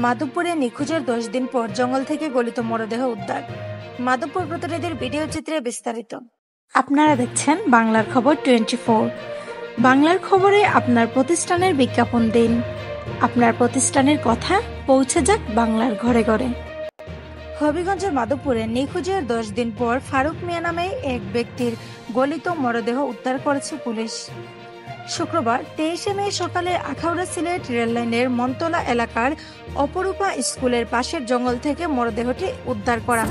মাধবপুরে নিখোঁজের 10 দিন পর জঙ্গল থেকে গলিত মরদেহ উদ্ধার। মাধবপুর প্রতিনিধির ভিডিও চিত্রে বিস্তারিত। আপনারা দেখছেন বাংলার খবর 24। বাংলার খবরে আপনার প্রতিষ্ঠানের বিজ্ঞাপন দিন। আপনার প্রতিষ্ঠানের কথা পৌঁছে যাক বাংলার ঘরে ঘরে। হবিগঞ্জের মাধবপুরে নিখোঁজের 10 দিন পর ফারুক মিয়া নামে এক ব্যক্তির গলিত মরদেহ উদ্ধার করেছে পুলিশ। শুক্রবার 23 মে সকালে আখাউড়া সিলেট রেললাইনের মনতলা এলাকার অপরূপা স্কুলের পাশের জঙ্গল থেকে মরদেহটি উদ্ধার করা।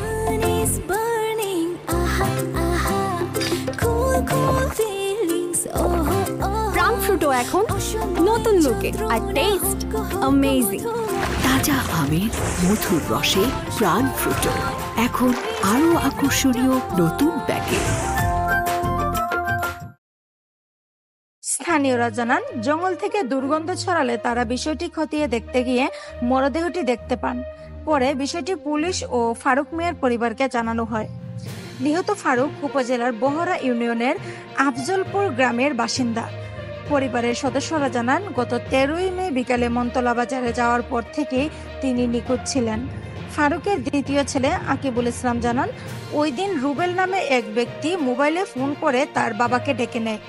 প্রাণ ফ্রুটো এখন নতুন লুকে আর টেস্ট অ্যামেজিং। তাজা আমের মধুর রসে প্রাণ ফ্রুটো এখন আরো আকর্ষণীয় নতুন প্যাকে। স্থানীয়রা জানান, জঙ্গল থেকে দুর্গন্ধ ছড়ালে তারা বিষয়টি খতিয়ে দেখতে গিয়ে মরদেহটি দেখতে পান। পরে বিষয়টি পুলিশ ও ফারুক মিয়ার পরিবারকে জানানো হয়। নিহত ফারুক উপজেলার বহরা ইউনিয়নের আফজলপুর গ্রামের বাসিন্দা। পরিবারের সদস্যরা জানান, গত 13 মে বিকালে মনতলা বাজারে যাওয়ার পর থেকেই তিনি নিখোঁজ ছিলেন। ফারুকের দ্বিতীয় ছেলে আকিবুল ইসলাম জানান, ওই দিন রুবেল নামে এক ব্যক্তি মোবাইলে ফোন করে তার বাবাকে ডেকে নেয়।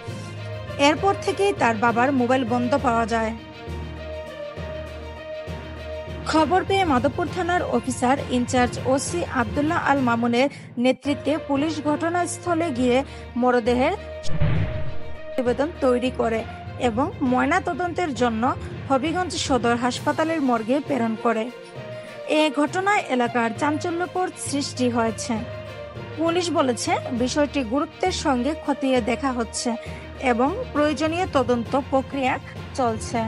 এরপর থেকেই তার বাবার মোবাইল বন্ধ পাওয়া যায়। খবর পেয়ে মাধবপুর থানার officer in charge OC Abdullah Al মামুনের নেতৃত্বে পুলিশ ঘটনাস্থলে গিয়ে মরদেহের প্রতিবেদন তৈরি করে এবং ময়না তদন্তের জন্য হবিগঞ্জ সদর হাসপাতালের মর্গে প্রেরণ করে। এ ঘটনায় এলাকার চাঞ্চল্যকর সৃষ্টি হয়েছে। পুলিশ বলেছে, বিষয়টি গুরুত্বের সঙ্গে খতিয়ে দেখা হচ্ছে এবং প্রয়োজনীয় তদন্ত প্রক্রিয়া চলছে।